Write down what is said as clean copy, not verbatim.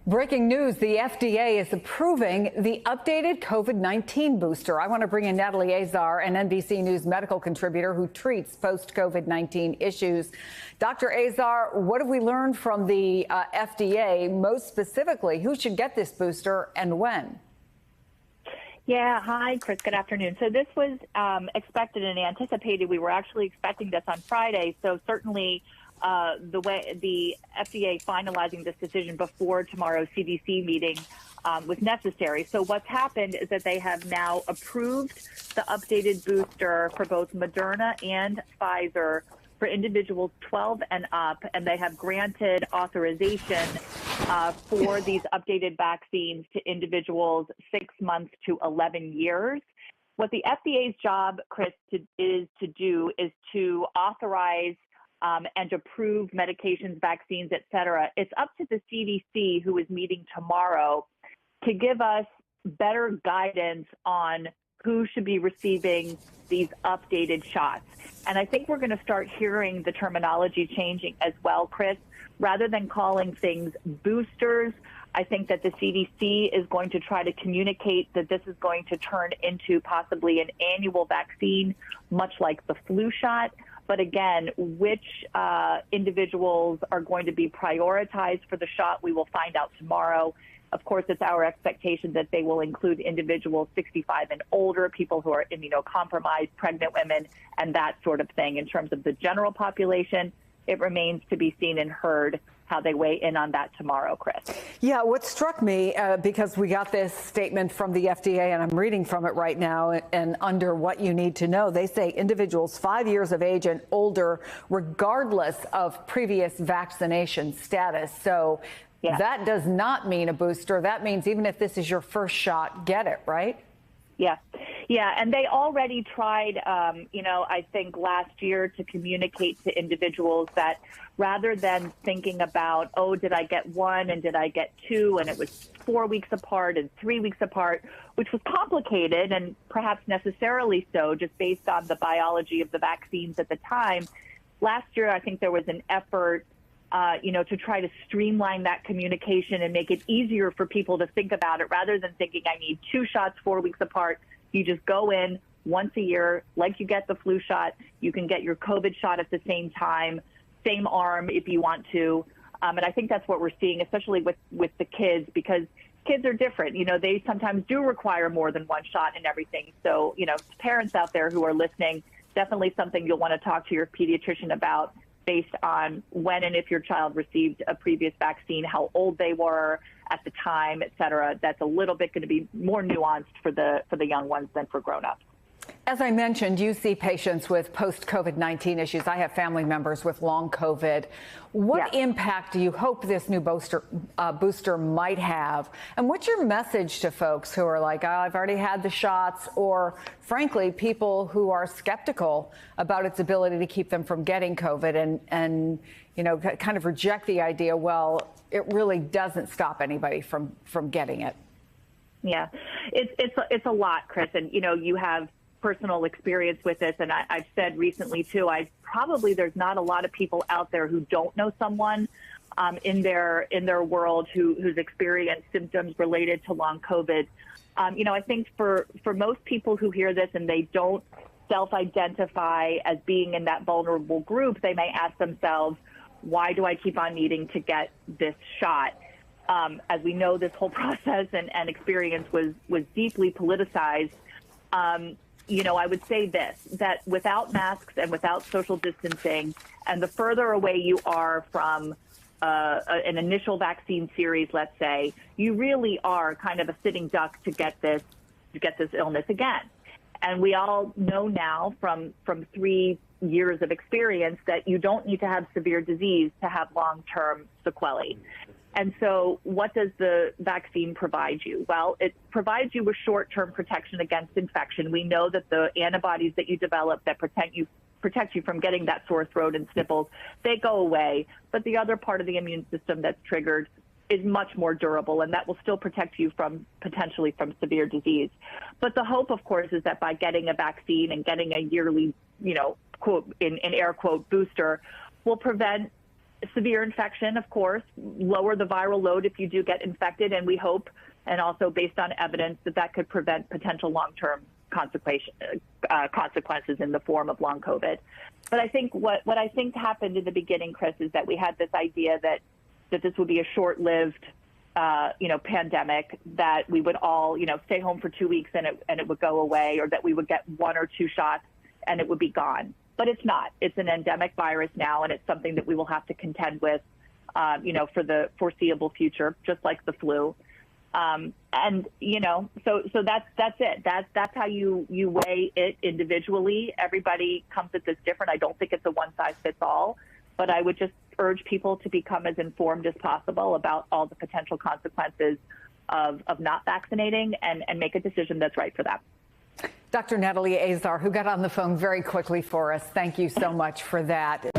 Breaking news, the FDA is approving the updated COVID-19 booster. I want to bring in Natalie Azar, an NBC News medical contributor who treats post-COVID-19 issues. Dr. Azar, what have we learned from the FDA? Most specifically, who should get this booster and when? Yeah, hi, Chris. Good afternoon. So this was expected and anticipated. We were actually expecting this on Friday, so certainly the way the FDA finalizing this decision before tomorrow's CDC meeting was necessary. So what's happened is that they have now approved the updated booster for both Moderna and Pfizer for individuals 12 and up, and they have granted authorization for these updated vaccines to individuals 6 months to 11 years. What the FDA's job, Chris, is to authorize and approve medications, vaccines, et cetera. It's up to the CDC, who is meeting tomorrow, to give us better guidance on who should be receiving these updated shots. And I think we're going to start hearing the terminology changing as well, Chris. Rather than calling things boosters, I think that the CDC is going to try to communicate that this is going to turn into possibly an annual vaccine, much like the flu shot. But again, which individuals are going to be prioritized for the shot, we will find out tomorrow. Of course, it's our expectation that they will include individuals 65 and older, people who are immunocompromised, pregnant women, and that sort of thing. In terms of the general population, it remains to be seen and heard how they weigh in on that tomorrow, Chris. Yeah, what struck me, because we got this statement from the FDA, and I'm reading from it right now, and under what you need to know, they say individuals 5 years of age and older, regardless of previous vaccination status. So yeah, that does not mean a booster. That means even if this is your first shot, get it, right? Yeah. Yeah. And they already tried, I think last year to communicate to individuals that rather than thinking about, oh, did I get one and did I get two? And it was 4 weeks apart and 3 weeks apart, which was complicated and perhaps necessarily so, just based on the biology of the vaccines at the time. Last year, I think there was an effort to try to streamline that communication and make it easier for people to think about it rather than thinking I need 2 shots 4 weeks apart. You just go in once a year, like you get the flu shot. You can get your COVID shot at the same time, same arm if you want to. And I think that's what we're seeing, especially with the kids, because kids are different. They sometimes do require more than one shot and everything. So, parents out there who are listening, definitely something you'll want to talk to your pediatrician about, based on when and if your child received a previous vaccine, how old they were at the time, et cetera. That's a little bit going to be more nuanced for the young ones than for grown-ups. As I mentioned, you see patients with post-COVID-19 issues. I have family members with long COVID. What impact do you hope this new booster might have? And what's your message to folks who are like, oh, I've already had the shots, or frankly, people who are skeptical about its ability to keep them from getting COVID and kind of reject the idea, well, it really doesn't stop anybody from getting it? Yeah, it's a lot, Chris. And, you have personal experience with this, and I've said recently too, there's not a lot of people out there who don't know someone in their world who's experienced symptoms related to long COVID. I think for most people who hear this and they don't self-identify as being in that vulnerable group, they may ask themselves, why do I keep on needing to get this shot? As we know, this whole process and experience was deeply politicized. I would say this, that without masks and without social distancing, and the further away you are from an initial vaccine series, let's say, you really are kind of a sitting duck to get this illness again. And we all know now from 3 years of experience that you don't need to have severe disease to have long-term sequelae. And so what does the vaccine provide you? Well, it provides you with short-term protection against infection. We know that the antibodies that you develop that protect you from getting that sore throat and sniffles, they go away. But the other part of the immune system that's triggered is much more durable, and that will still protect you potentially from severe disease. But the hope, of course, is that by getting a vaccine and getting a yearly, quote, in air quote, booster, will prevent severe infection, of course, lower the viral load if you do get infected, and we hope, and also based on evidence, that could prevent potential long-term consequences in the form of long COVID. But I think what I think happened in the beginning, Chris, is that we had this idea that this would be a short-lived pandemic, that we would all, stay home for 2 weeks and it would go away, or that we would get 1 or 2 shots and it would be gone. But it's not. It's an endemic virus now, and it's something that we will have to contend with, for the foreseeable future, just like the flu. So that's it. That's how you weigh it individually. Everybody comes at this different. I don't think it's a one-size-fits-all, but I would just urge people to become as informed as possible about all the potential consequences of not vaccinating, and make a decision that's right for them. Dr. Natalie Azar, who got on the phone very quickly for us, thank you so much for that.